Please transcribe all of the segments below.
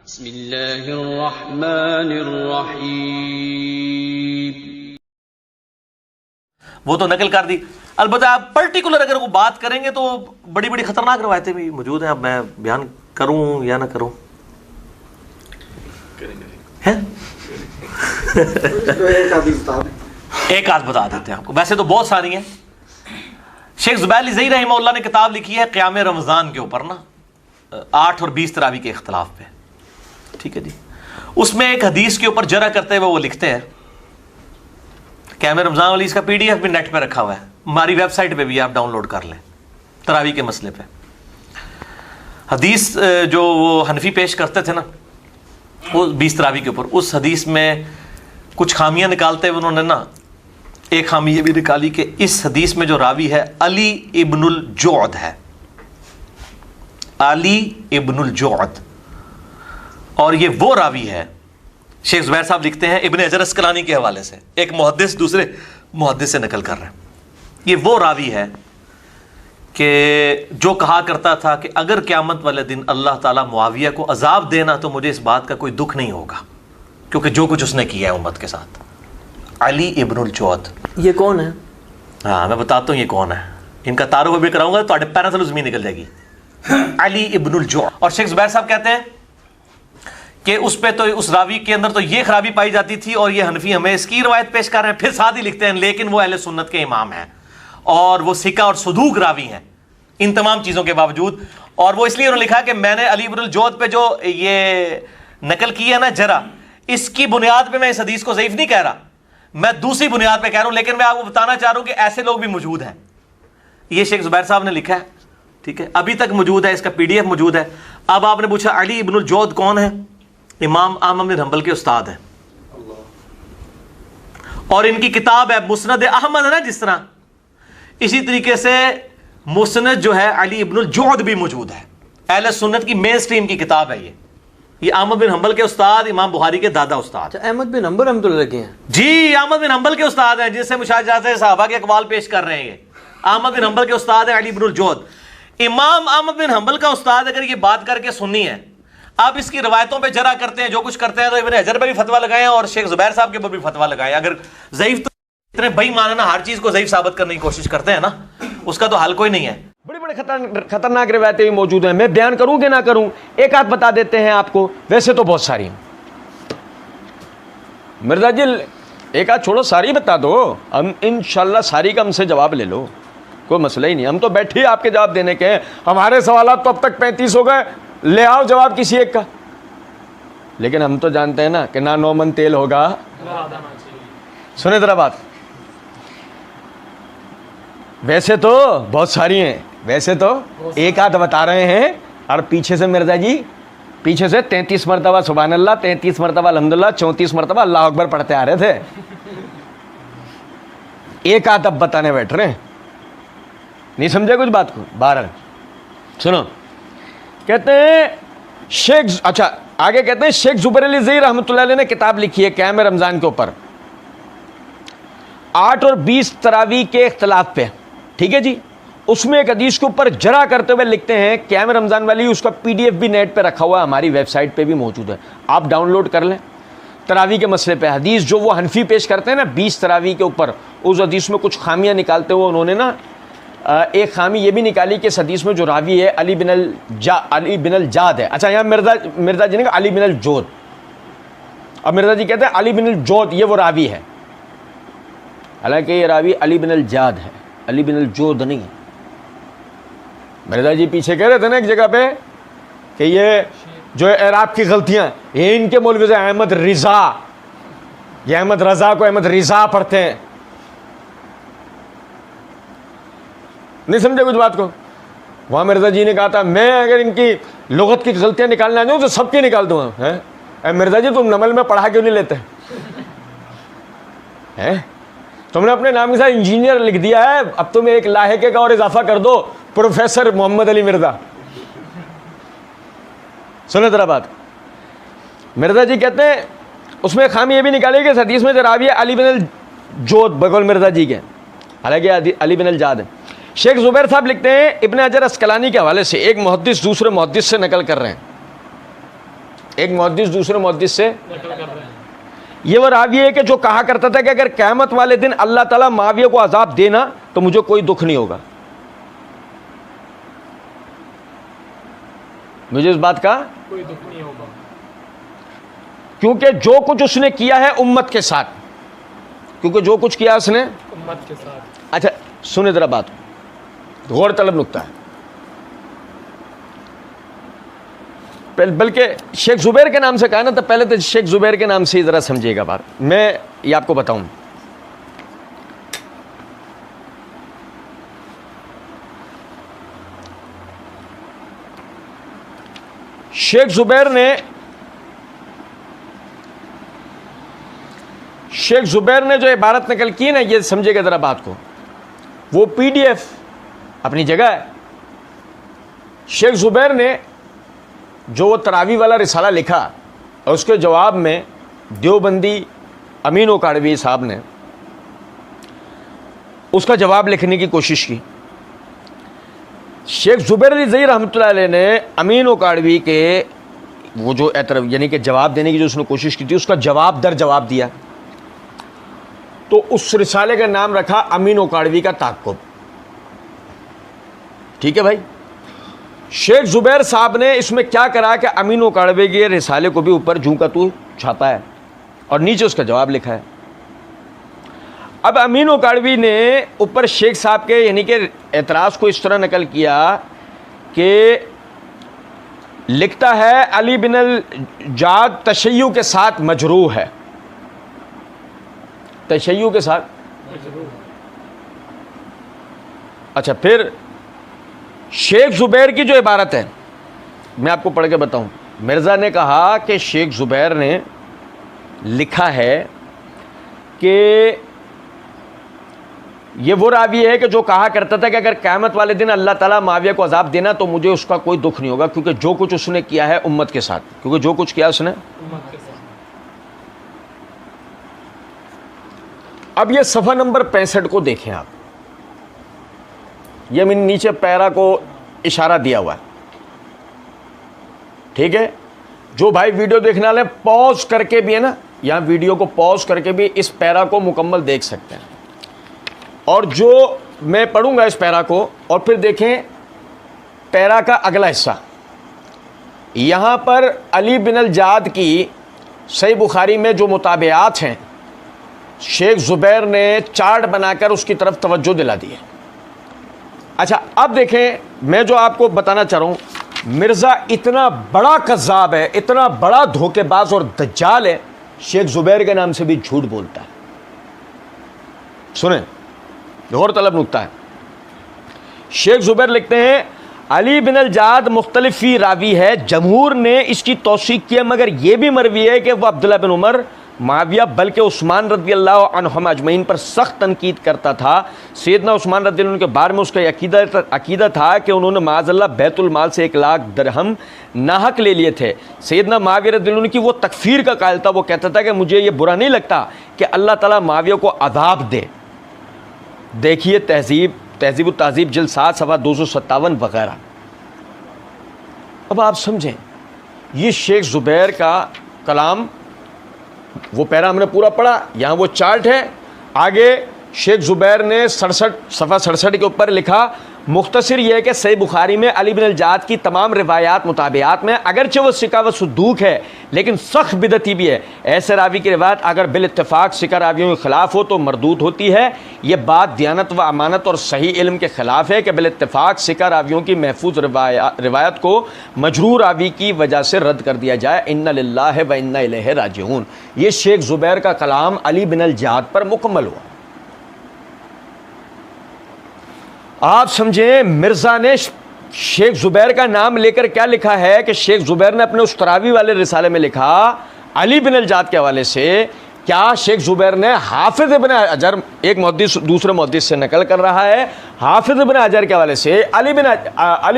बिस्मिल्लाहिर्रहमानिर्रहीम। वो तो नकल कर दी। अलबत्ता आप पर्टिकुलर अगर वो बात करेंगे तो बड़ी बड़ी खतरनाक रवायतें भी मौजूद हैं। अब मैं बयान करूं या ना करूं? है एक आध बता देते हैं आपको, वैसे तो बहुत सारी हैं। शेख ज़ुबैर अली ज़ई रहमहुल्लाह ने किताब लिखी है क़याम रमज़ान के ऊपर ना, 8 और 20 तरावी के इख्तलाफ पे, ठीक है जी। उसमें एक हदीस के ऊपर जरा करते हुए वो लिखते हैं, क़याम रमज़ान वाली इसका PDF भी नेट पे रखा हुआ है, हमारी वेबसाइट पे भी आप डाउनलोड कर लें, तरावी के मसले पे। हदीस जो वो हनफी पेश करते थे ना वो 20 तरावी के ऊपर, उस हदीस में कुछ खामियां निकालते हुए उन्होंने ना एक खामी ये भी निकाली कि इस हदीस में जो रावी है अली इब्नुल जौद है, अली इब्नुल जौद, और ये वो रावी है। शेख ज़ुबैर साहब लिखते हैं इब्न हजर अस्कलानी के हवाले से, एक मुहद्दिस दूसरे मुहद्दिस से नकल कर रहे हैं, ये वो रावी है कि जो कहा करता था कि अगर क़यामत वाले दिन अल्लाह ताला मुआविया को अजाब देना तो मुझे इस बात का कोई दुख नहीं होगा, क्योंकि जो कुछ उसने किया है उम्मत के साथ। अली इब्नुल जौद, ये कौन है? हाँ मैं बताता हूँ ये कौन है, इनका तारुफ भी कराऊंगा तो पैरा से ज़मीन निकल जाएगी। अली इब्नुल जौद। और शेख ज़ुबैर साहब कहते हैं कि उस पे तो उस रावी के अंदर तो ये खराबी पाई जाती थी और ये हनफी हमें इसकी रवायत पेश कर रहे हैं। फिर साथ ही लिखते हैं लेकिन वो अहले सुन्नत के इमाम हैं और वो सिका और सदूक रावी हैं इन तमाम चीज़ों के बावजूद। और वो इसलिए उन्होंने लिखा कि मैंने अली इब्नुल जौद पे जो ये नकल की है ना जरा, इसकी बुनियाद पे मैं इस हदीस को ज़ईफ नहीं कह रहा, मैं दूसरी बुनियाद पे कह रहा हूं, लेकिन मैं आपको बताना चाह रहा हूं कि ऐसे लोग भी मौजूद हैं। ये शेख ज़ुबैर साहब ने लिखा है, ठीक है, अभी तक मौजूद है, इसका PDF मौजूद है। अब आपने पूछा अली इब्नुल जौद कौन है? इमाम अहमद बिन हंबल के उस्ताद हैं और इनकी किताब है मुस्नद अहमद है ना, जिस तरह इसी तरीके से मुस्नद जो है अली इब्नुल जौद भी मौजूद है। अहले सुन्नत की मेन स्ट्रीम की किताब है ये अहमद बिन हंबल के उस्ताद, इमाम बुखारी के दादा उस्ताद। अहमद बिन हंबल रहमतुल्लाह अलैह हैं जी, अहमद बिन हंबल के उस्ताद हैं, जिससे मुशाहिदात सहाबा के अक़वाल पेश कर रहे हैं। अहमद बिन हंबल के उस्ताद है अली इब्नुल जौद। इमाम अहमद बिन हंबल का उस्ताद अगर ये बात करके सुननी है, आप इसकी रवायतों पे जरा करते हैं, जो कुछ करते हैं, तो इब्न हजर पे भी फतवा लगाए और शेख ज़ुबैर साहब के ऊपर भी फतवा लगाए। अगर ज़ईफ तो इतने बेईमान ना, हर चीज़ को ज़ईफ साबित करने की कोशिश करते हैं ना, उसका तो हल कोई नहीं है। बड़ी बड़ी खतरनाक रिवायतें भी मौजूद हैं। मैं बयान करूं कि ना करूं, एक आध बता देते हैं आपको, वैसे तो बहुत सारी हैं। मिर्जा जी एक आध छोड़ो, सारी बता दो, हम इंशाल्लाह सारी का हमसे जवाब ले लो, कोई मसला ही नहीं। हम तो बैठे आपके जवाब देने के हैं। हमारे सवाल तो अब तक 35 हो गए, ले आओ जवाब किसी एक का। लेकिन हम तो जानते हैं ना कि ना 9 मन तेल होगा। सुने जरा बात, वैसे तो बहुत सारी हैं, वैसे तो एक आध बता रहे हैं, और पीछे से मिर्जा जी पीछे से 33 मरतबा सुभान अल्लाह, 33 मरतबा अल्हम्दुलिल्लाह, 34 मरतबा अल्लाह अकबर पढ़ते आ रहे थे। एक आध अब बताने बैठ रहे हैं, नहीं समझे कुछ बात को। 12 सुनो, कहते हैं शेख, अच्छा आगे कहते हैं शेख ज़ुबैर अली ज़ई रहमतुल्लाह अलैह ने किताब लिखी है क़याम रमज़ान के ऊपर, 8 और 20 तरावी के इख्तलाफ पे, ठीक है जी। उसमें एक हदीस के ऊपर जरा करते हुए लिखते हैं क़याम रमज़ान वाली, उसका PDF भी नेट पे रखा हुआ है, हमारी वेबसाइट पे भी मौजूद है, आप डाउनलोड कर लें। तरावी के मसले पे हदीस जो वो हनफी पेश करते हैं ना 20 तरावी के ऊपर, उस हदीस में कुछ खामियां निकालते हुए उन्होंने ना एक खामी ये भी निकाली कि इस हदीस में जो रावी है अली बिन अल जाद है। अच्छा, यहाँ मिर्जा जी ने कहा अली बिन अल जौद, अब मिर्जा जी कहते हैं अली बिन अल जौद ये वो रावी है, हालांकि ये रावी अली बिन अल जाद है, अली बिन अल जौद नहीं है। मिर्जा जी पीछे कह रहे थे ना एक जगह पे कि ये जो एराब की गलतियां ये इनके मौलवी से अहमद रिजा, ये अहमद रजा को अहमद रिजा पढ़ते हैं। नहीं समझे कुछ बात को। वहां मिर्जा जी ने कहा था मैं अगर इनकी लुगत की गलतियां निकालना चाहूँ तो सबकी निकाल दूंगा। है मिर्जा जी, तुम नमल में पढ़ा क्यों नहीं लेते हैं? तुमने अपने नाम के साथ इंजीनियर लिख दिया है, अब तुम एक लाहेके का और इजाफा कर दो, प्रोफेसर मोहम्मद अली मिर्जा। सुनो जरा बात, मिर्जा जी कहते हैं उसमें खामी ये भी निकाली कि हदीस में जो रावी है अली बिन अल जौद बगौल मिर्जा जी के, हालांकि अली बिन अल जाद है। शेख ज़ुबैर साहब लिखते हैं इब्न हजर अस्कलानी के हवाले से, एक मुहद्दिस दूसरे मुहद्दिस से नकल कर रहे हैं, एक मुहद्दिस दूसरे मुहद्दिस से ये वो रावी है कि जो कहा करता था कि अगर क़यामत वाले दिन अल्लाह ताला मुआविया को अजाब देना तो मुझे कोई दुख नहीं होगा। मुझे इस बात का कोई दुख नहीं होगा, क्योंकि जो कुछ उसने किया है उम्मत के साथ, क्योंकि जो कुछ किया उसने उम्मत के साथ। अच्छा सुने जरा बात, गौर तलब नुक्ता है। बल्कि शेख जुबैर के नाम से कहा ना, तो पहले तो शेख जुबैर के नाम से ही ज़रा समझिएगा बात। मैं ये आपको बताऊं, शेख जुबैर ने जो इबारत नकल की ना, ये समझिएगा ज़रा बात को, वो PDF अपनी जगह है। शेख जुबैर ने जो वो तरावी वाला रिसाला लिखा और उसके जवाब में देवबंदी अमीन ओकाड़वी साहब ने उसका जवाब लिखने की कोशिश की। शेख जुबैर रिज़वी रहमतुल्लाह अलैह ने अमीन ओकाड़वी के वो जो यानी कि जवाब देने की जो उसने कोशिश की थी, उसका जवाब दर जवाब दिया। तो उस रिसाले का नाम रखा अमीन ओकाड़वी का ताक़ुब। ठीक है भाई, शेख जुबैर साहब ने इसमें क्या करा कि अमीन ओकाड़वी के रिसाले को भी ऊपर जूं का तू छापा है और नीचे उसका जवाब लिखा है। अब अमीन ओकाड़वी ने ऊपर शेख साहब के यानी कि एतराज़ को इस तरह नकल किया कि लिखता है अली बिन अल जाद तशय्युअ के साथ मजरूह है, तशय्युअ के साथ। अच्छा, फिर शेख जुबैर की जो इबारत है मैं आपको पढ़ के बताऊं। मिर्ज़ा ने कहा कि शेख जुबैर ने लिखा है कि ये वो रावी है कि जो कहा करता था कि अगर क़यामत वाले दिन अल्लाह ताला मुआविया को अजाब देना तो मुझे उसका कोई दुख नहीं होगा, क्योंकि जो कुछ उसने किया है उम्मत के साथ, क्योंकि जो कुछ किया उसने उम्मत के साथ। अब ये सफ़ा नंबर 65 को देखें आप, ये मैंने नीचे पैरा को इशारा दिया हुआ है। ठीक है, जो भाई वीडियो देखने वाले पॉज करके भी है ना, यहाँ वीडियो को पॉज करके भी इस पैरा को मुकम्मल देख सकते हैं। और जो मैं पढ़ूंगा इस पैरा को, और फिर देखें पैरा का अगला हिस्सा। यहाँ पर अली बिन अल जाद की सही बुखारी में जो मुताबियात हैं, शेख जुबैर ने चार्ट बनाकर उसकी तरफ तवज्जो दिला दी है। अच्छा, अब देखें, मैं जो आपको बताना चाह रहा हूँ, मिर्ज़ा इतना बड़ा कज़्ज़ाब है, इतना बड़ा धोखेबाज और दज्जाल है, शेख जुबैर के नाम से भी झूठ बोलता है। सुने, गौर तलब नुक्ता है। शेख जुबैर लिखते हैं अली बिन अल जाद मुख्तलिफ़ी रावी है, जमहूर ने इसकी तौसीक़ की है, मगर यह भी मरवी है कि वह अब्दुल्लाह बिन उमर, मुआविया बल्कि उस्मान रज़ियल्लाहु अन्हुम अजमईन पर सख्त तनकीद करता था। सैयदना उस्मान रज़ियल्लाहु अन्हु के बारे में उसका अकीदा था कि उन्होंने माज़अल्लाह बैतुल माल से 1 लाख दिरहम नाहक ले लिए थे। सैयदना मुआविया रज़ियल्लाहु अन्हु की वो तकफ़ीर का कायल था, वो कहता था कि मुझे ये बुरा नहीं लगता कि अल्लाह ताला मुआविया को अज़ाब दे। देखिए तहज़ीब तहज़ीब जिल्द 7 सफ़ा 257 वगैरह। अब आप समझें, ये शेख जुबैर का कलाम, वो पैरा हमने पूरा पढ़ा, यहाँ वो चार्ट है। आगे शेख जुबैर ने 67 सफ़ा 67 के ऊपर लिखा, मुख्तसर यह है कि सही बुखारी में अली बिन अल जाद की तमाम रिवायात मुताबियात में अगरचे वो सिका व सदूक है लेकिन सख्त बिदती भी है। ऐसे रावी की रिवायत अगर बिल इत्तेफाक सिका रावियों के ख़िलाफ़ हो तो मरदूद होती है। ये बात दियानत व अमानत और सही इल्म के ख़िलाफ़ है कि बिल इत्तेफाक सिका रावियों की महफूज रिवायत को मजरूर रावी की वजह से रद्द कर दिया जाए। इन्ना लिल्लाहि व इन्ना इलैहि राजिऊन। ये शेख जुबैर का कलाम अली बिन अल जाद पर मुकम्मल हुआ। आप समझें, मिर्ज़ा ने शेख जुबैर का नाम लेकर क्या लिखा है कि शेख जुबैर ने अपने उस तरावी वाले रिसाले में लिखा अली बिन अल जाद के हवाले से। क्या शेख जुबैर ने हाफिज़ इब्न अजर, एक मुहद्दिस दूसरे मुहद्दिस से नकल कर रहा है, हाफिज़ इब्न अजर के हवाले से अली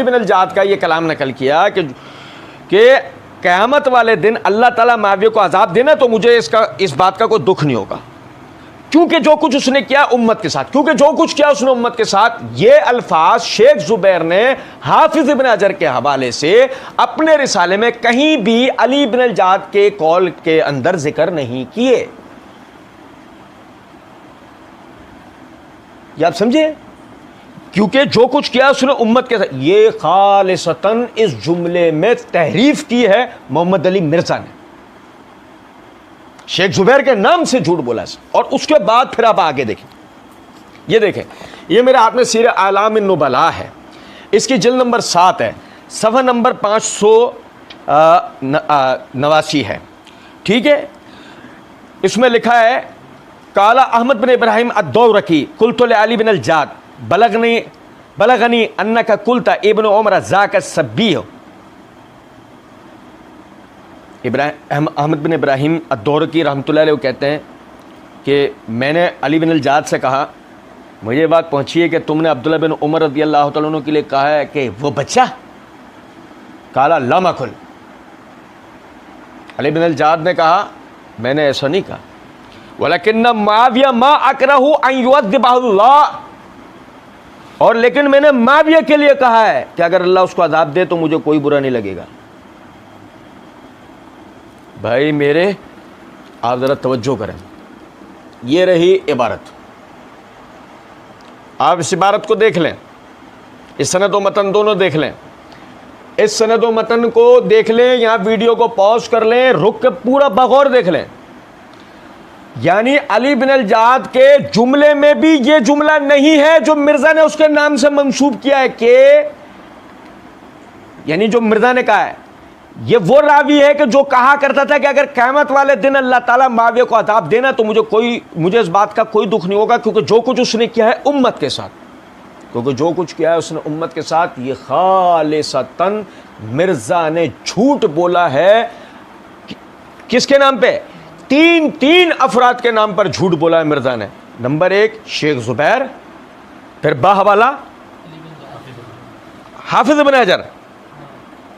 बिन अल जाद का ये कलाम नकल किया कि क़यामत वाले दिन अल्लाह ताला मुआविया को अज़ाब देना तो मुझे इस बात का कोई दुख नहीं होगा। क्योंकि जो कुछ उसने किया उम्मत के साथ, क्योंकि जो कुछ किया उसने उम्मत के साथ, ये अल्फाज शेख जुबैर ने हाफिज इब्न हजर के हवाले से अपने रिसाले में कहीं भी अली इब्न अल-जाद के कौल के अंदर जिक्र नहीं किए। ये आप समझे, क्योंकि जो कुछ किया उसने उम्मत के साथ, ये खालिसतन इस जुमले में तहरीफ की है मोहम्मद अली मिर्जा ने, शेख जुबैर के नाम से झूठ बोला। और उसके बाद फिर आप आगे देखें, ये देखें, ये मेरे हाथ में सीर आलाम नुबला है, इसकी जिल्द नंबर 7 है, सफ़ा नंबर 589 है, ठीक है। इसमें लिखा है काला अहमद बिन इब्राहिम अद्दौरकी कुल्तु अली बिन अल-जाद बलगनी अन्नका कुल्ता इब्न उमर ज़ाक सब्बी हो। अहमद बिन इब्राहिम अद्दौरकी रहमतुल्लाह अलैह कहते हैं कि मैंने अली बिन अल-जाद से कहा, मुझे बात पहुंची है कि तुमने अब्दुल्ला बिन उमर रज़ी अल्लाह तआला अन्हु के लिए कहा है कि वो बच्चा। काला लामकुल, अली बिन अल-जाद ने कहा मैंने ऐसा नहीं कहा। वलकिन्ना माविया मा अकरहु अन युअद्दिबहुल्लाह, और लेकिन मैंने माविया के लिए कहा है कि अगर अल्लाह उसको अज़ाब दे तो मुझे कोई बुरा नहीं लगेगा। भाई मेरे, आप ज़रा तवज्जो करें, ये रही इबारत, आप इस इबारत को देख लें, इस सनद व मतन दोनों देख लें, इस सनद व मतन को देख लें, यहाँ वीडियो को पॉज कर लें, रुक के पूरा बगौर देख लें। यानी अली बिन अल-जाद के जुमले में भी ये जुमला नहीं है जो मिर्जा ने उसके नाम से मंसूब किया है कि, यानी जो मिर्जा ने कहा है, ये वो रावी है कि जो कहा करता था कि अगर क़यामत वाले दिन अल्लाह ताला माविया को अज़ाब देना तो मुझे इस बात का कोई दुख नहीं होगा, क्योंकि जो कुछ उसने किया है उम्मत के साथ, क्योंकि जो कुछ किया है उसने उम्मत के साथ। ये खालिसतन मिर्जा ने झूठ बोला है। किसके नाम पे? तीन अफराद के नाम पर झूठ बोला है मिर्जा ने। नंबर 1 शेख जुबैर, फिर बाहवाला हाफिज इब्न हजर,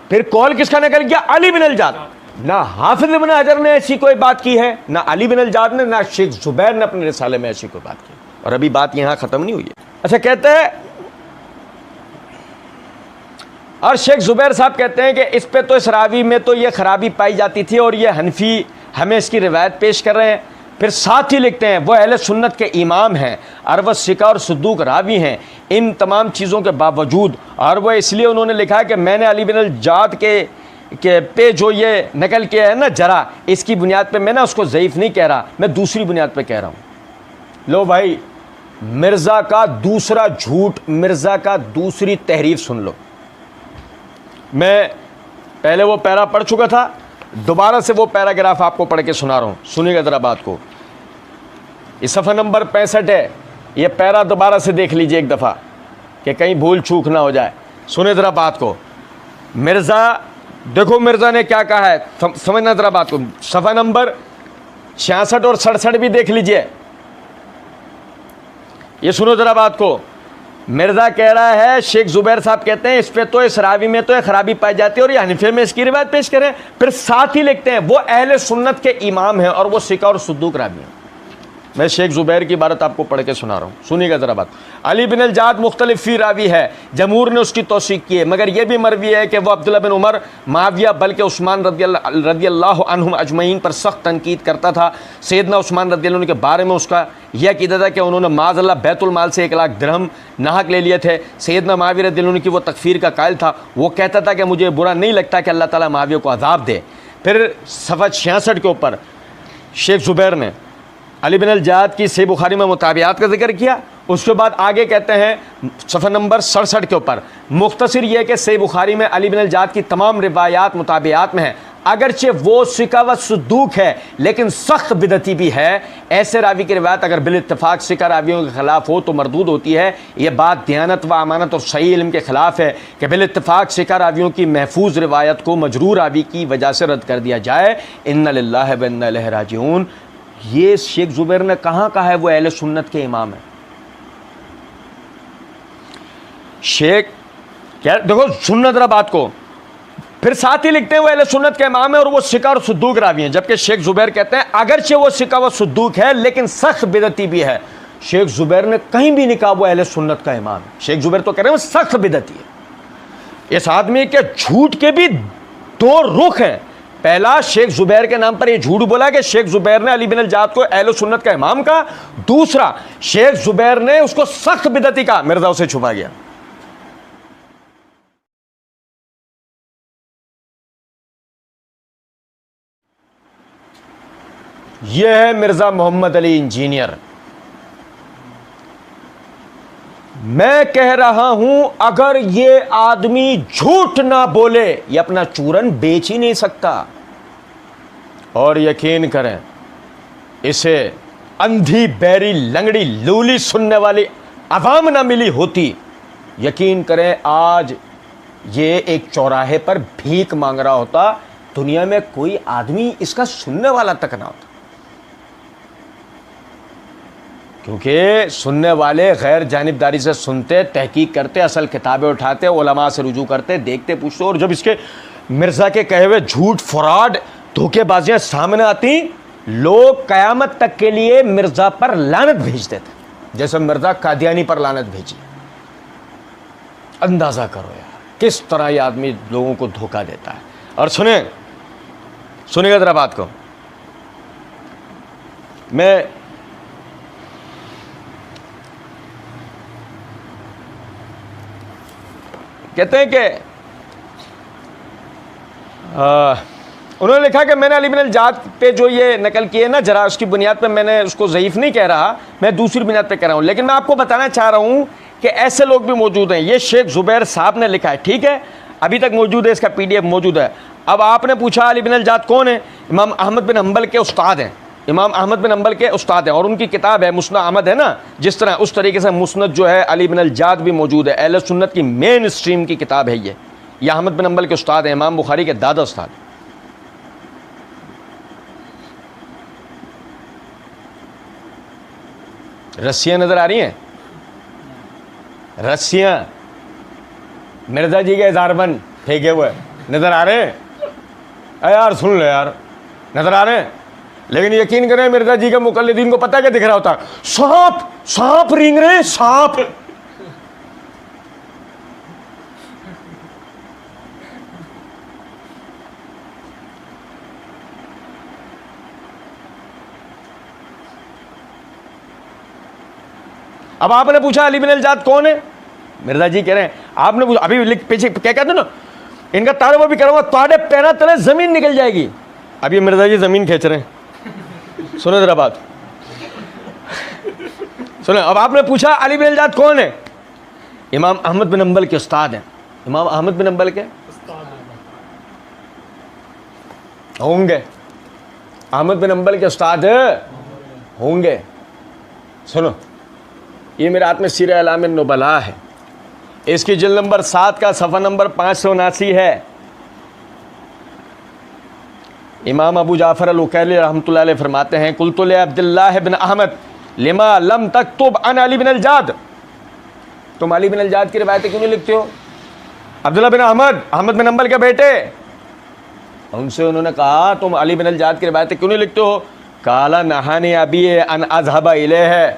फिर कौल किसका नकल किया? अली बिन अल-जाद। ना हाफिज इब्न हजर ने ऐसी कोई बात की है, ना अली बिन अल-जाद ने, ना शेख जुबैर ने अपने रिसाले में ऐसी कोई बात की। और अभी बात यहां खत्म नहीं हुई है। अच्छा, कहते हैं, और शेख जुबैर साहब कहते हैं कि इस पे तो, इस रावी में तो ये खराबी पाई जाती थी और ये हनफी हमें इसकी रिवायत पेश कर रहे हैं। फिर साथ ही लिखते हैं वो अहले सुन्नत के इमाम हैं और वह सिका और सद्दूक रावी हैं। इन तमाम चीज़ों के बावजूद, और वह इसलिए उन्होंने लिखा है कि मैंने अली बिन अल-जाद के पे जो ये नकल किया है ना जरा, इसकी बुनियाद पे मैं ना उसको ज़ईफ़ नहीं कह रहा, मैं दूसरी बुनियाद पे कह रहा हूँ। लो भाई, मिर्ज़ा का दूसरा झूठ, मिर्ज़ा का दूसरी तहरीफ सुन लो। मैं पहले वो पैरा पढ़ चुका था, दोबारा से वो पैराग्राफ आपको पढ़ के सुना रहा हूँ, सुनिएगा ज़रा बात को। इस सफ़ा नंबर 65 है, ये पैरा दोबारा से देख लीजिए एक दफ़ा कि कहीं भूल चूक ना हो जाए। सुने ज़रा बात को। मिर्ज़ा, देखो मिर्ज़ा ने क्या कहा है, समझना ज़रा बात को। सफ़ा नंबर 66 और 67 भी देख लीजिए, ये सुनो ज़रा बात को। मिर्ज़ा कह रहा है, शेख जुबैर साहब कहते हैं इस पे तो, इस रावी में तो खराबी पाई जाती है और ये हनीफे में इसकी रिवायत पेश करें। फिर साथ ही लिखते हैं वो अहले सुन्नत के इमाम हैं और वो सिका और सद्दूक रावी हैं। मैं शेख जुबैर की इबारत आपको पढ़ के सुना रहा हूँ, सुनिएगा ज़रा बात। अली बिन अल-जाद मुख्तलिफ फ़ी रावी है, जमहूर ने उसकी तौसीक़ की है, मगर यह भी मरवी है कि वह अब्दुल्ला बिन उमर, माविया बल्कि उस्मान रज़ियल्लाहु अन्हुम अजमईन पर सख्त तनकीद करता था। सैयदना उस्मान रज़ियल्लाहु अन्हु के बारे में उसका यह अक़ीदा था कि उन्होंने माज़अल्लाह बैतुल माल से 1 लाख दिरहम नाहक ले लिए थे। सैयदना माविया रज़ियल्लाहु अन्हु की वो तकफ़ीर का कायल था। वो कहता था कि मुझे बुरा नहीं लगता कि अल्लाह ताला माविया को अज़ाब दे। फिर सफ़ा 66 के ऊपर शेख जुबैर ने अली बिन अल-जाद की सही बुखारी में मुताबियात का जिक्र किया। उसके बाद आगे कहते हैं सफ़ा नंबर 67 के ऊपर, मुख्तसर यह कि सही बुखारी में अली बिन अल-जाद की तमाम रिवायात मुताबियात में है, अगरचे वो सिका व सद्दूक है लेकिन सख्त बिदती भी है। ऐसे रावी की रिवायत अगर बिल इत्तफाक सिका रावियों के ख़िलाफ़ हो तो मरदूद होती है। यह बात दियानत व अमानत और सही इल्म के ख़िलाफ़ है कि बिल इत्तफाक सिका रावियों की महफूज रिवायत को मजरूर रावी की वजह से रद्द कर दिया जाए। इन्ना लिल्लाहि व इन्ना इलैहि राजिऊन। ये शेख जुबैर ने कहाँ कहा है वो अहले सुन्नत के इमाम है? शेख क्या, देखो सुनना जरा बात को। फिर साथ ही लिखते हैं वो अहले सुन्नत के इमाम है और वो सिका और सुद्दूक रावी हैं, जबकि शेख जुबैर कहते हैं अगरचे वो सिका व सुद्दूक है लेकिन सख्त बिदती भी है। शेख जुबैर ने कहीं भी नहीं कहा वो अहले सुन्नत का इमाम है। शेख जुबैर तो कह रहे हैं वो सख्त बिदती है। इस आदमी के झूठ के भी दो रुख हैं। पहला, शेख जुबैर के नाम पर यह झूठ बोला कि शेख जुबैर ने अली बिन अल-जाद को अहले सुन्नत का इमाम कहा। दूसरा, शेख जुबैर ने उसको सख्त बिदती कहा, मिर्जा उसे छुपा गया। यह है मिर्जा मोहम्मद अली इंजीनियर। मैं कह रहा हूं अगर ये आदमी झूठ ना बोले ये अपना चूरन बेच ही नहीं सकता। और यकीन करें, इसे अंधी बैरी लंगड़ी लूली सुनने वाली अवाम ना मिली होती, यकीन करें आज ये एक चौराहे पर भीख मांग रहा होता, दुनिया में कोई आदमी इसका सुनने वाला तक ना होता। क्योंकि सुनने वाले गैर जानिबदारी से सुनते, तहकीक करते, असल किताबें उठाते, उलमा से रुजू करते, देखते, पूछते, और जब इसके मिर्ज़ा के कहे हुए झूठ, फ्रॉड, धोखेबाजियां सामने आती, लोग कयामत तक के लिए मिर्ज़ा पर लानत भेजते थे, जैसे मिर्ज़ा कादियानी पर लानत भेजी। अंदाज़ा करो यार किस तरह ये आदमी लोगों को धोखा देता है। और सुनिएगा ज़रा बात को। मैं कहते हैं कि उन्होंने लिखा कि मैंने अली बिन अल-जाद पे जो ये नकल किए ना, जरा उसकी बुनियाद पे मैंने उसको ज़ईफ़ नहीं कह रहा, मैं दूसरी बुनियाद पे कह रहा हूँ, लेकिन मैं आपको बताना चाह रहा हूँ कि ऐसे लोग भी मौजूद हैं। ये शेख जुबैर साहब ने लिखा है, ठीक है, अभी तक मौजूद है, इसका PDF मौजूद है। अब आपने पूछा अली बिन अल-जाद कौन है? इमाम अहमद बिन हम्बल के उस्ताद हैं, इमाम अहमद बिन हम्बल के उस्ताद हैं, और उनकी किताब है मुस्नद अहमद, है ना, जिस तरह उस तरीके से मुस्नद जो है अली बिन अल-जाद भी मौजूद है। अहले सुन्नत की मेन स्ट्रीम की किताब है ये अहमद बिन हम्बल के उस्ताद हैं, इमाम बुखारी के दादा उस्ताद। रस्सियां नजर आ रही हैं? रस्सियां मिर्जा जी के इज़ारबंद फेंके हुए नजर आ रहे हैं? यार सुन लो यार, नजर आ रहे हैं? लेकिन यकीन करें मिर्जा जी के मुकल्लिदीन को पता क्या दिख रहा होता? सांप, सांप रेंग रहे हैं, सांप। अब आपने पूछा अली बिन अल-जाद कौन है? मिर्जा जी कह रहे हैं, आपने पूछा, अभी पीछे क्या कहते ना, इनका तारुफ भी करूंगा, ताड़े पैरा तले जमीन निकल जाएगी। अब ये मिर्जा जी जमीन खींच रहे हैं। सुनो जरा बात, सुनो। अब आपने पूछा अली बिन अल-जाद कौन है? इमाम अहमद बिन हम्बल के उस्ताद हैं। इमाम अहमद बिन हम्बल के होंगे, अहमद बिन हम्बल के उस्ताद होंगे। सुनो, ये मेरे हाथ में सीरा अलाम नुबला है, इसकी जिल्द नंबर 7 का सफ़ा नंबर 579 है। इमाम अबू जाफ़र अल-उकैली रहमतुल्लाह अलैह फरमाते हैं, कुल्तु ले अब्दुल्लाह बिन अहमद लिमा लम तक्तुब अन अली बिन अल-जाद, तुम अली बिन अल-जाद की रिवायतें क्यों नहीं लिखते हो? अब्दुल्लाह बिन अहमद बिन हम्बल के बेटे, उनसे उन्होंने कहा तुम अली बिन अल-जाद की रिवायतें क्यों नहीं लिखते हो? काला नहानी अबी अन अज़हबा इलैह,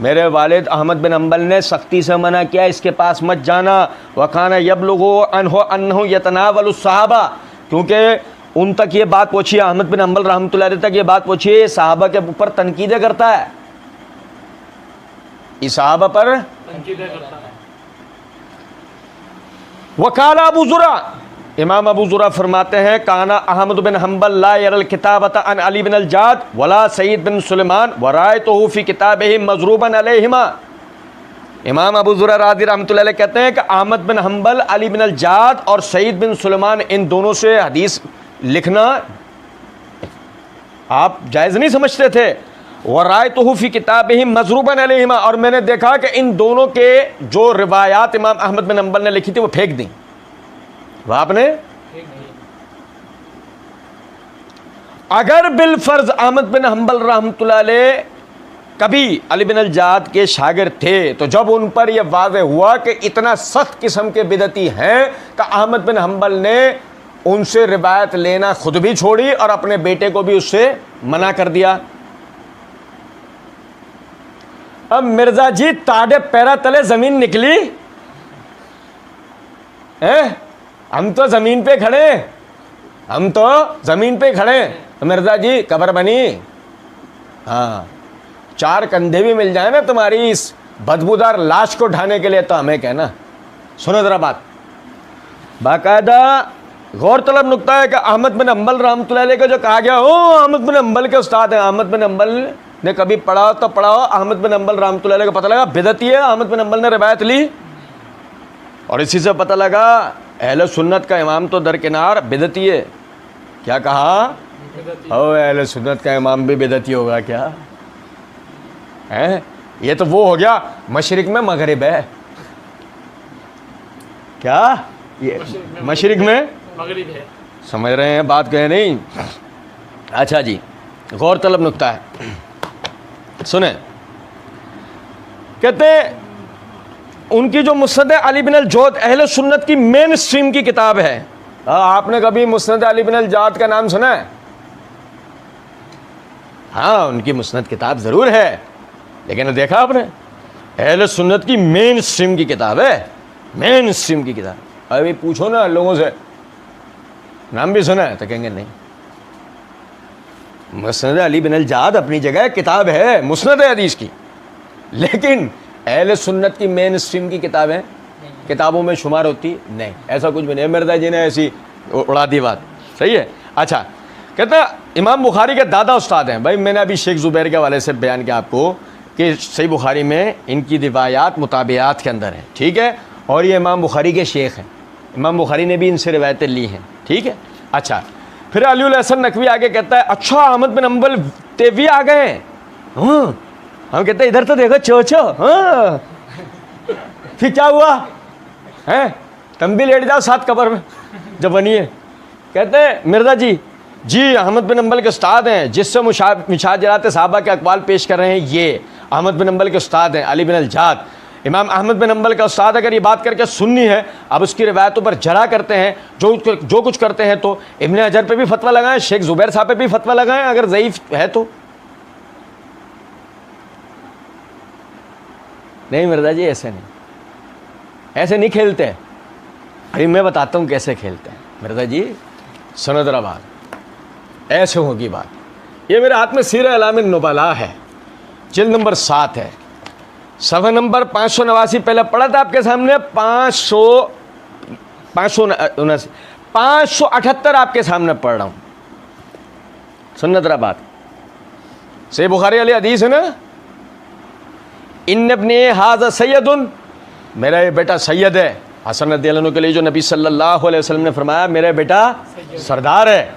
मेरे वालिद अहमद बिन हम्बल ने सख्ती से मना किया, इसके पास मत जाना। वकाना यबलुगु अनहु अन्नहु यतनावलु सहाबा, क्योंकि उन तक ये बात पहुँची, अहमद बिन हम्बल रहमतुल्लाह अलैह तक ये बात पहुँची, सहाबा के ऊपर तनकीदें करता है, इस सहाबा पर तनकीदें करता है। वकाला अबू ज़ुरा, इमाम अबू ज़ुरा फरमाते हैं, काना अहमद बिन हम्बल ला यरल किताबत अन अली बिन अल-जाद वला सईद बिन सुलेमान वरायतहु फी किताबिही मज़रूबन अलैहिमा। इमाम अबू ज़ुरा राज़ी रहमतुल्लाह अलैह कहते हैं कि अहमद बिन हम्बल, अली बिन अल-जाद और सईद बिन सुलेमान, इन दोनों से हदीस लिखना आप जायज़ नहीं समझते थे। वरायतहु फी किताबिही मज़रूबन अलैहिमा, और मैंने देखा कि इन दोनों के जो रिवायात इमाम अहमद बिन हम्बल ने लिखी थी वो फेंक दी, वह आपने। अगर बिलफर्ज अहमद बिन हम्बल रहमतुल्लाह अलैह कभी अली बिन अल-जाद के शागिर्द थे, तो जब उन पर यह वाज़ेह हुआ कि इतना सख्त किस्म के बिदती हैं कि अहमद बिन हम्बल ने उनसे रिवायत लेना खुद भी छोड़ी और अपने बेटे को भी उससे मना कर दिया। अब मिर्जा जी ताड़े पैरा तले जमीन निकली है, हम तो जमीन पे खड़े, हम तो जमीन पे खड़े, तो मिर्जा जी कब्र बनी। हाँ, 4 कंधे भी मिल जाए ना तुम्हारी इस बदबूदार लाश को उठाने के लिए तो हमें कहना। सुनो जरा बात, बाकायदा गौरतलब नुक्ता है कि अहमद बिन हम्बल रहमतुल्लाह अलैह का जो कहा गया, ओ अहमद बिन हम्बल के उस्ताद हैं, अहमद बिन हम्बल ने कभी पढ़ा तो पढ़ाओ, अहमद बिन हम्बल रहमतुल्लाह अलैह का पता लगा बिदअती है, अहमद बिन हम्बल ने रिवायत ली और इसी से पता लगा अहले सुन्नत का इमाम तो दरकिनार बिदअती है। क्या कहा? ओ अहले सुन्नत का इमाम भी बिदअती होगा क्या है? ये तो वो हो गया मशरिक में मगरिब है। क्या ये मशरिक में मगरिब है। समझ रहे हैं बात, कहे नहीं? अच्छा जी, गौरतलब नुक्ता है, सुने। कहते उनकी जो मुस्नद अली बिन अल-जौद अहले सुन्नत की मेन स्ट्रीम की किताब है। आपने कभी मुस्नद अली बिन अल-जौद का नाम सुना है? हाँ, उनकी मुस्नद किताब जरूर है, लेकिन देखा आपने अहले सुन्नत की मेन स्ट्रीम की किताब है, मेन स्ट्रीम की किताब। अभी पूछो ना लोगों से नाम भी सुना है तो कहेंगे नहीं। मुस्नद अली बिन अल-जौद अपनी जगह किताब है, मुस्नद है हदीस की, लेकिन अहले सुन्नत की मेन स्ट्रीम की किताबें किताबों में शुमार होती नहीं। ऐसा कुछ भी नहीं। मिर्जा जी ने ऐसी उड़ा दी बात, सही है। अच्छा, कहता इमाम बुखारी के दादा उस्ताद हैं। भाई मैंने अभी शेख ज़ुबैर के हवाले से बयान किया आपको कि सही बुखारी में इनकी रिवायात मुताबियात के अंदर हैं, ठीक है, और ये इमाम बुखारी के शेख हैं, इमाम बुखारी ने भी इनसे रिवायतें ली हैं, ठीक है। अच्छा, फिर अली हसन नकवी आगे कहता है, अच्छा अहमद बिन हम्बल तेवी आ गए हैं। हम कहते हैं इधर तो देखो चो। हाँ, फिर क्या हुआ है? तुम भी लेट जाओ साथ कब्र में जब बनिए। कहते हैं मिर्जा जी अहमद बिन हम्बल के उस्ताद हैं, जिससे मुशाजरात सहाबा के अकवाल पेश कर रहे हैं, ये अहमद बिन हम्बल के उस्ताद हैं, अली बिन अल-जौद। इमाम अहमद बिन हम्बल का उस्ताद अगर ये बात करके सुन्नी है, अब उसकी रिवायतों पर जरा करते हैं, जो कुछ करते हैं, तो इब्ने हजर पे भी फतवा लगाएं, शेख ज़ुबैर साहब पे भी फतवा लगाएं अगर ज़ईफ़ है तो। नहीं मिर्जा जी, ऐसे नहीं, ऐसे नहीं खेलते। अभी मैं बताता हूँ कैसे खेलते हैं। मिर्जा जी सुनो जरा बात, ऐसे होगी बात। ये मेरे हाथ में सीरा अलामिन नुबला है, जिल्द नंबर 7 है, सफ़ा नंबर 589 पहले पढ़ा था आपके सामने, 578 आपके सामने पढ़ रहा हूँ। सुनना जरा बात, सही बुखारी वाली हदीस है ना, इन इब्ने हाज़ा सैयदुन, मेरा ये बेटा सैयद है। हसन रज़ियल्लाहु अन्हु के लिए जो नबी सल्लल्लाहु अलैहि वसल्लम ने फरमाया मेरा बेटा सरदार है।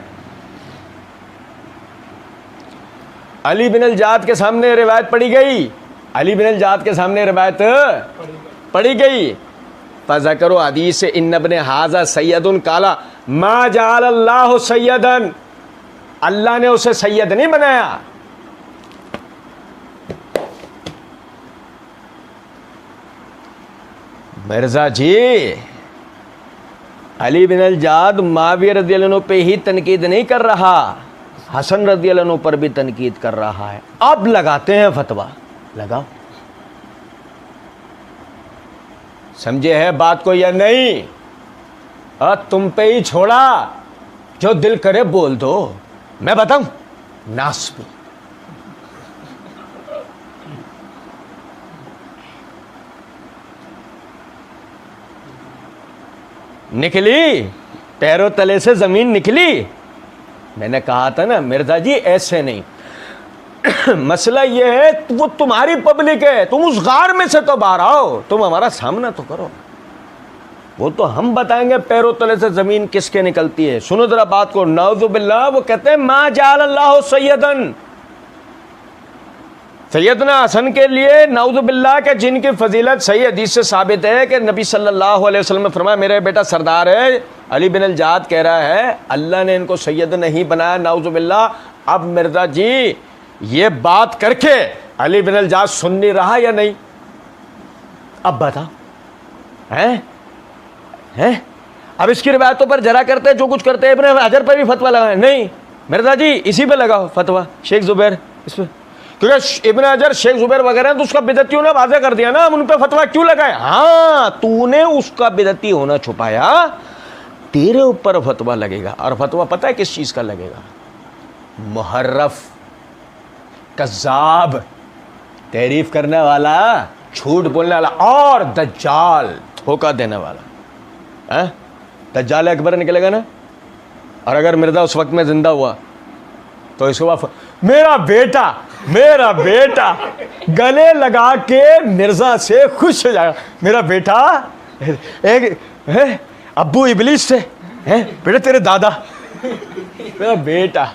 अली बिन अल-जौद के सामने रिवायत पढ़ी गई, अली बिन अल-जौद के सामने रिवायत पढ़ी गई। फ़ज़करो हदीस इन इब्ने हाज़ा सैयदुन काला मा जअलल्लाहु सैयदन, अल्लाह ने उसे सैयद नहीं बनाया। मिर्जा जी अली बिन अल-जौद मुआविया रज़ियल्लाहु अन्हु पे ही तनकीद नहीं कर रहा, हसन रज़ियल्लाहु अन्हु पर भी तनकीद कर रहा है। अब लगाते हैं फतवा, लगाओ। समझे है बात को या नहीं? तुम पे ही छोड़ा, जो दिल करे बोल दो। मैं बताऊं नास्बी, निकली पैरों तले से जमीन निकली। मैंने कहा था ना मिर्जा जी ऐसे नहीं। मसला ये है वो तुम्हारी पब्लिक है, तुम उस गार में से तो बाहर आओ, तुम हमारा सामना तो करो। वो तो हम बताएंगे पैरों तले से जमीन किसके निकलती है। सुनो जरा बात को, नऊज़ु बिल्लाह, वो कहते हैं मा जअलल्लाहु सैयदन, सैयदना हसन के लिए नऊज़ु बिल्लाह के जिनकी फजीलत सही हदीस से साबित है कि नबी सल्लल्लाहु अलैहि वसल्लम ने फरमाया मेरा बेटा सरदार है। अली बिन अल-जौद कह रहा है अल्लाह ने इनको सैयद नहीं बनाया, नऊज़ु बिल्लाह। अब मिर्जा जी ये बात करके अली बिन अल-जौद सुन नहीं रहा या नहीं? अब बता, हैं अब इसकी रिवायतों पर जरा करते हैं, जो कुछ करते हैं, इब्न हजर पर भी फतवा लगाए नहीं मिर्जा जी, इसी पे लगाओ फतवा, शेख जुबैर इस पे, क्योंकि इब्न हजर शेख जुबैर वगैरह तो उसका बिदती होना वाज़ेह कर दिया ना, हम उन पे फतवा क्यों लगाए? हाँ, तूने उसका बिदती होना छुपाया, तेरे ऊपर फतवा लगेगा। और फतवा पता है किस चीज़ का लगेगा? मुहर्रफ, कज़्ज़ाब, तारीफ करने वाला, झूठ बोलने वाला, और दज्जाल, धोखा देने वाला। हैं? दज्जाल अकबर निकलेगा ना। और अगर मिर्जा उस वक्त में जिंदा हुआ तो इसके बाद मेरा बेटा गले लगा के मिर्जा से खुश हो जाएगा, मेरा बेटा एक अब्बू इबलीस से हैं बेटा, तेरे दादा, मेरा बेटा।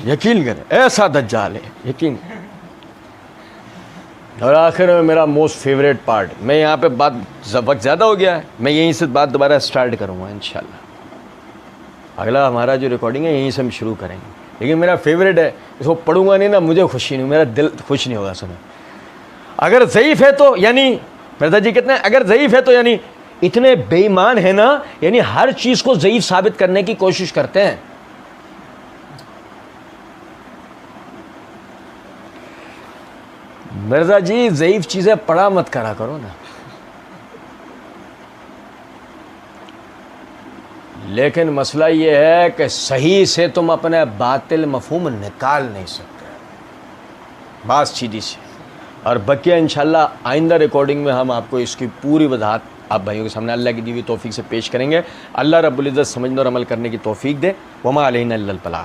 यकीन कर, ऐसा दज्जाल है, यकीन। और आखिर में मेरा मोस्ट फेवरेट पार्ट, मैं यहाँ पे बात वक्त ज़्यादा हो गया है, मैं यहीं से बात दोबारा स्टार्ट करूँगा इंशाल्लाह। अगला हमारा जो रिकॉर्डिंग है यहीं से हम शुरू करेंगे, लेकिन मेरा फेवरेट है, इसको पढ़ूंगा नहीं ना मुझे खुशी नहीं, मेरा दिल खुश नहीं होगा सुने। अगर ज़ईफ़ है तो यानी मिर्जा जी कितने, अगर ज़ईफ़ है तो यानी इतने बेईमान है ना, यानी हर चीज़ को ज़ईफ़ साबित करने की कोशिश करते हैं। मिर्जा जी ज़ईफ़ चीज़ें पढ़ा मत करा करो ना। लेकिन मसला ये है कि सही से तुम अपने बातिल मफहूम निकाल नहीं सकते, बात सीधी सी। और बकिया इंशाल्लाह आइंदा रिकॉर्डिंग में हम आपको इसकी पूरी वजाहत आप भाइयों के सामने अल्लाह की दी हुई तौफीक से पेश करेंगे। अल्लाह रब्बुल इज़्ज़त समझने और अमल करने की तौफीक दे। वमा अलैना इल्लल बलाग।